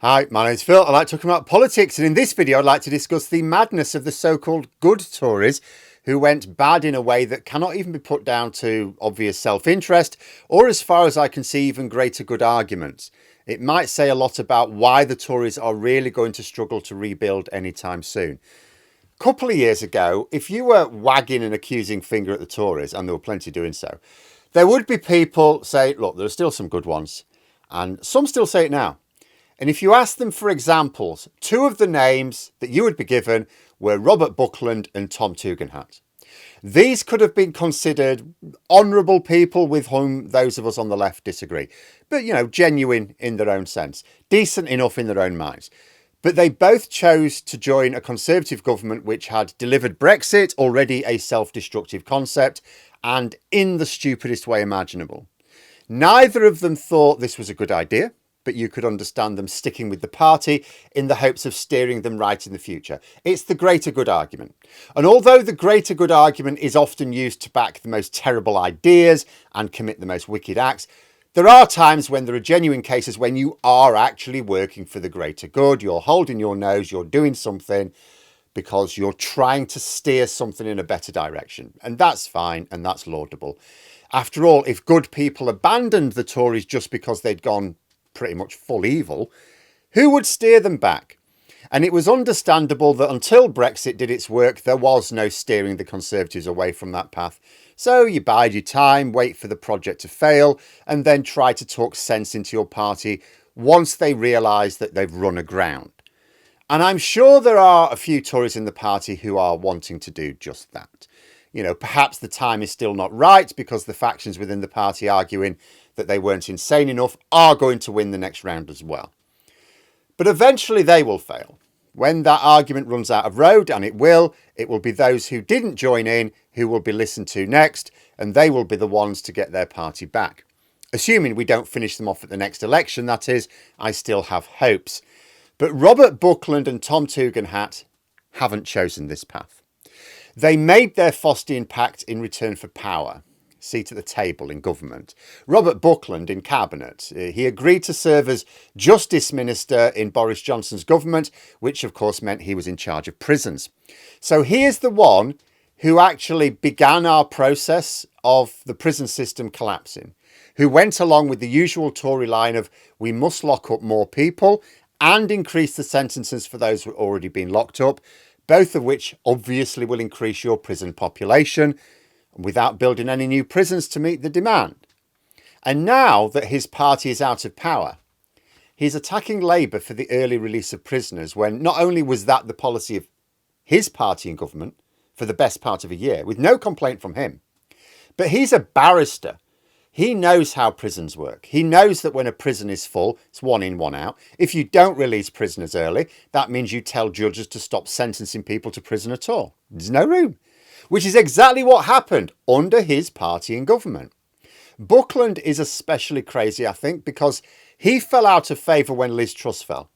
Hi, my name's Phil. I like talking about politics, and in this video I'd like to discuss the madness of the so-called good Tories who went bad in a way that cannot even be put down to obvious self-interest or, as far as I can see, even greater good arguments. It might say a lot about why the Tories are really going to struggle to rebuild anytime soon. A couple of years ago, if you were wagging an accusing finger at the Tories, and there were plenty doing so, there would be people say, look, there are still some good ones, and some still say it now. And if you ask them for examples, two of the names that you would be given were Robert Buckland and Tom Tugendhat. These could have been considered honourable people with whom those of us on the left disagree. But, genuine in their own sense, decent enough in their own minds. But they both chose to join a Conservative government which had delivered Brexit, already a self-destructive concept, and in the stupidest way imaginable. Neither of them thought this was a good idea, but you could understand them sticking with the party in the hopes of steering them right in the future. It's the greater good argument. And although the greater good argument is often used to back the most terrible ideas and commit the most wicked acts, there are times when there are genuine cases when you are actually working for the greater good. You're holding your nose, you're doing something because you're trying to steer something in a better direction. And that's fine and that's laudable. After all, if good people abandoned the Tories just because they'd gone pretty much full evil, who would steer them back? And it was understandable that until Brexit did its work, there was no steering the Conservatives away from that path. So you bide your time, wait for the project to fail, and then try to talk sense into your party once they realise that they've run aground. And I'm sure there are a few Tories in the party who are wanting to do just that. Perhaps the time is still not right because the factions within the party arguing that they weren't insane enough are going to win the next round as well. But eventually they will fail. When that argument runs out of road, and it will be those who didn't join in who will be listened to next, and they will be the ones to get their party back. Assuming we don't finish them off at the next election, that is, I still have hopes. But Robert Buckland and Tom Tugendhat haven't chosen this path. They made their Faustian pact in return for power. Seat at the table in government. Robert Buckland in cabinet. He agreed to serve as Justice Minister in Boris Johnson's government, which of course meant he was in charge of prisons. So he is the one who actually began our process of the prison system collapsing, who went along with the usual Tory line of we must lock up more people and increase the sentences for those who have already been locked up, both of which obviously will increase your prison population without building any new prisons to meet the demand. And now that his party is out of power, he's attacking Labour for the early release of prisoners when not only was that the policy of his party in government for the best part of a year, with no complaint from him, but he's a barrister. He knows how prisons work. He knows that when a prison is full, it's one in, one out. If you don't release prisoners early, that means you tell judges to stop sentencing people to prison at all. There's no room. Which is exactly what happened under his party in government. Buckland is especially crazy, I think, because he fell out of favour when Liz Truss fell.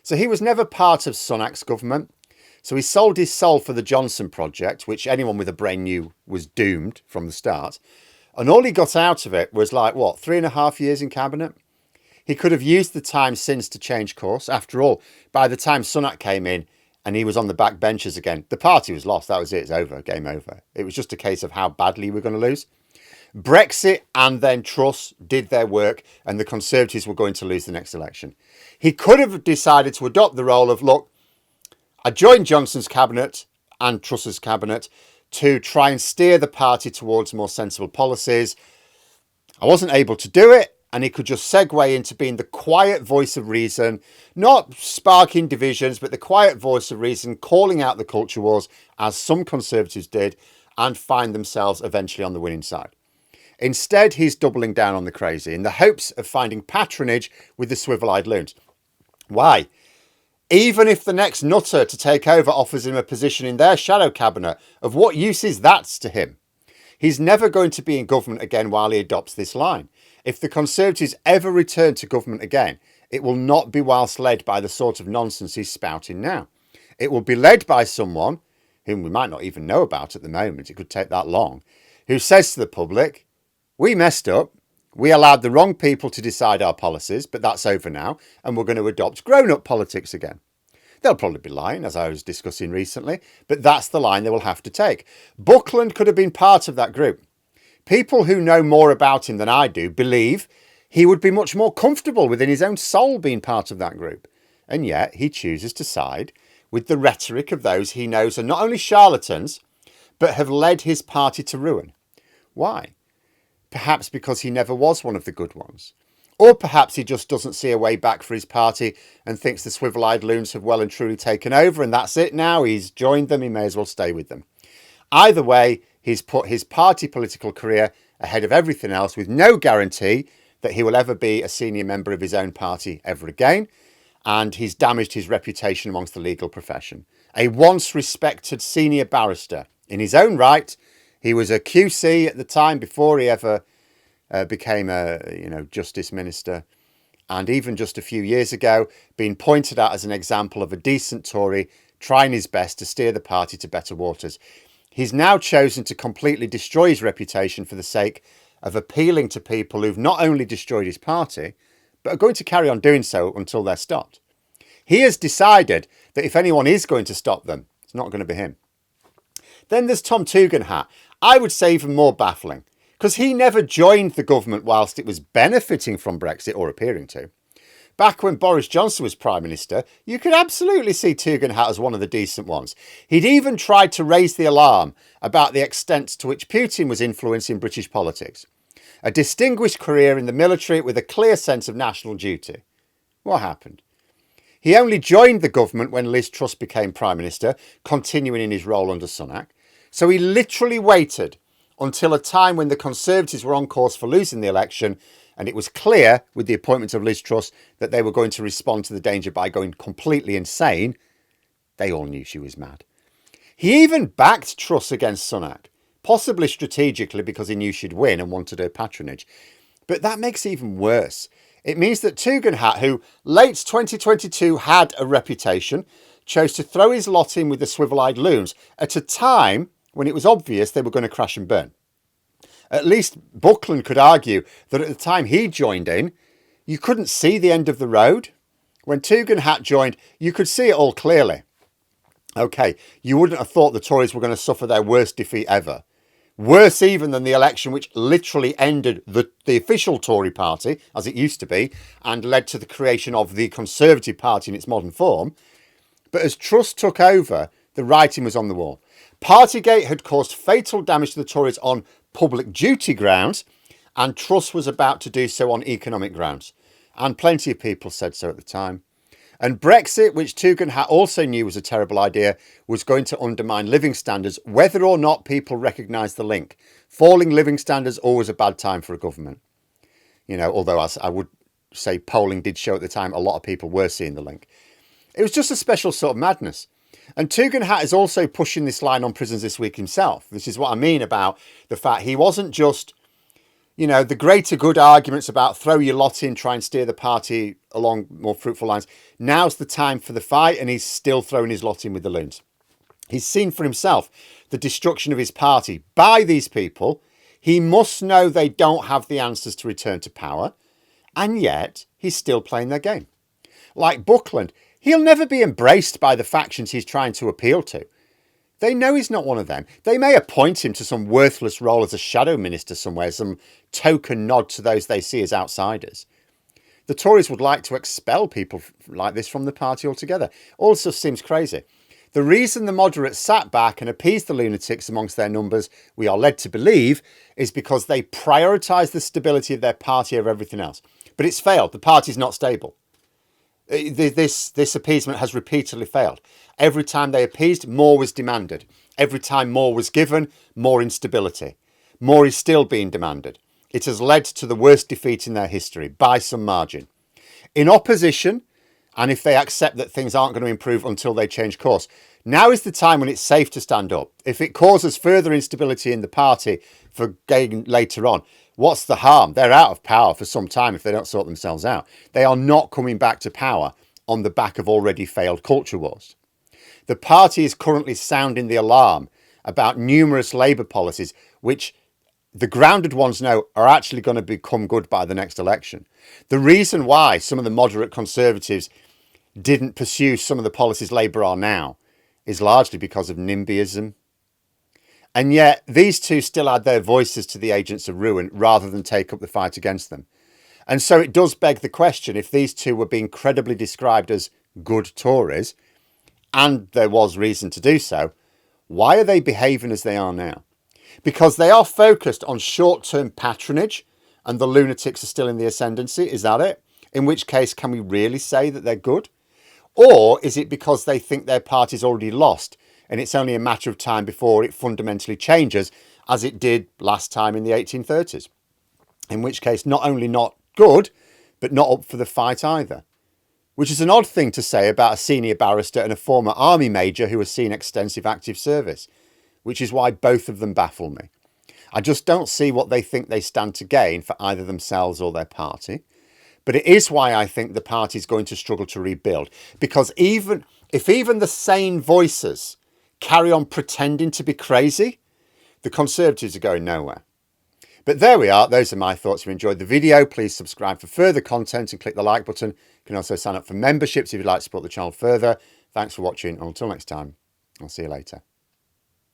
So he was never part of Sunak's government. So he sold his soul for the Johnson project, which anyone with a brain knew was doomed from the start. And all he got out of it was 3.5 years in cabinet. He could have used the time since to change course. After all, by the time Sunak came in, and he was on the back benches again, the party was lost. That was it. It's over. Game over. It was just a case of how badly we're going to lose. Brexit and then Truss did their work and the Conservatives were going to lose the next election. He could have decided to adopt the role of, look, I joined Johnson's cabinet and Truss's cabinet to try and steer the party towards more sensible policies. I wasn't able to do it. And he could just segue into being the quiet voice of reason, not sparking divisions, but the quiet voice of reason, calling out the culture wars, as some Conservatives did, and find themselves eventually on the winning side. Instead, he's doubling down on the crazy in the hopes of finding patronage with the swivel-eyed loons. Why? Even if the next nutter to take over offers him a position in their shadow cabinet, of what use is that to him? He's never going to be in government again while he adopts this line. If the Conservatives ever return to government again, it will not be whilst led by the sort of nonsense he's spouting now. It will be led by someone, whom we might not even know about at the moment, it could take that long, who says to the public, we messed up, We allowed the wrong people to decide our policies, but that's over now, and we're going to adopt grown-up politics again. They'll probably be lying, as I was discussing recently, but that's the line they will have to take. Buckland could have been part of that group. People who know more about him than I do believe he would be much more comfortable within his own soul being part of that group. And yet he chooses to side with the rhetoric of those he knows are not only charlatans, but have led his party to ruin. Why? Perhaps because he never was one of the good ones. Or perhaps he just doesn't see a way back for his party and thinks the swivel-eyed loons have well and truly taken over and that's it now. He's joined them. He may as well stay with them. Either way, he's put his party political career ahead of everything else with no guarantee that he will ever be a senior member of his own party ever again. And he's damaged his reputation amongst the legal profession. A once respected senior barrister in his own right. He was a QC at the time before he ever became a justice minister, and even just a few years ago being pointed at as an example of a decent Tory trying his best to steer the party to better waters. He's now chosen to completely destroy his reputation for the sake of appealing to people who've not only destroyed his party, but are going to carry on doing so until they're stopped. He has decided that if anyone is going to stop them, it's not going to be him. Then there's Tom Tugendhat. I would say even more baffling, because he never joined the government whilst it was benefiting from Brexit or appearing to. Back when Boris Johnson was Prime Minister, you could absolutely see Tugendhat as one of the decent ones. He'd even tried to raise the alarm about the extent to which Putin was influencing British politics. A distinguished career in the military with a clear sense of national duty. What happened? He only joined the government when Liz Truss became Prime Minister, continuing in his role under Sunak. So he literally waited until a time when the Conservatives were on course for losing the election, and it was clear with the appointment of Liz Truss that they were going to respond to the danger by going completely insane. They all knew she was mad. He even backed Truss against Sunak, possibly strategically because he knew she'd win and wanted her patronage. But that makes it even worse. It means that Tugendhat, who late 2022 had a reputation, chose to throw his lot in with the swivel-eyed loons at a time when it was obvious they were going to crash and burn. At least Buckland could argue that at the time he joined in, you couldn't see the end of the road. When Tugendhat joined, you could see it all clearly. Okay, you wouldn't have thought the Tories were going to suffer their worst defeat ever. Worse even than the election which literally ended the official Tory party, as it used to be, and led to the creation of the Conservative Party in its modern form. But as Truss took over, the writing was on the wall. Partygate had caused fatal damage to the Tories on public duty grounds, and Truss was about to do so on economic grounds. And plenty of people said so at the time. And Brexit, which Tugendhat also knew was a terrible idea, was going to undermine living standards, whether or not people recognised the link. Falling living standards, always a bad time for a government. Although as I would say polling did show at the time, a lot of people were seeing the link. It was just a special sort of madness. And Tugendhat is also pushing this line on prisons this week himself. This is what I mean about the fact he wasn't just, the greater good arguments about throw your lot in, try and steer the party along more fruitful lines. Now's the time for the fight, and he's still throwing his lot in with the loons. He's seen for himself the destruction of his party by these people. He must know they don't have the answers to return to power, and yet he's still playing their game. Like Buckland, he'll never be embraced by the factions he's trying to appeal to. They know he's not one of them. They may appoint him to some worthless role as a shadow minister somewhere, some token nod to those they see as outsiders. The Tories would like to expel people like this from the party altogether. Also seems crazy. The reason the moderates sat back and appeased the lunatics amongst their numbers, we are led to believe, is because they prioritised the stability of their party over everything else. But it's failed. The party's not stable. This appeasement has repeatedly failed. Every time they appeased, more was demanded. Every time more was given, more instability. More is still being demanded. It has led to the worst defeat in their history, by some margin. In opposition, and if they accept that things aren't going to improve until they change course, now is the time when it's safe to stand up. If it causes further instability in the party for gain later on, what's the harm? They're out of power for some time if they don't sort themselves out. They are not coming back to power on the back of already failed culture wars. The party is currently sounding the alarm about numerous Labour policies which the grounded ones know are actually going to become good by the next election. The reason why some of the moderate Conservatives didn't pursue some of the policies Labour are now is largely because of NIMBYism. And yet these two still add their voices to the agents of ruin rather than take up the fight against them. And so it does beg the question, if these two were being credibly described as good Tories, and there was reason to do so, why are they behaving as they are now? Because they are focused on short-term patronage and the lunatics are still in the ascendancy, is that it? In which case, can we really say that they're good? Or is it because they think their party's already lost and it's only a matter of time before it fundamentally changes, as it did last time in the 1830s? In which case, not only not good, but not up for the fight either. Which is an odd thing to say about a senior barrister and a former army major who has seen extensive active service, which is why both of them baffle me. I just don't see what they think they stand to gain for either themselves or their party. But it is why I think the party is going to struggle to rebuild. Because even the sane voices carry on pretending to be crazy, the Conservatives are going nowhere. But there we are. Those are my thoughts. If you enjoyed the video, please subscribe for further content and click the like button. You can also sign up for memberships if you'd like to support the channel further. Thanks for watching. Until next time, I'll see you later.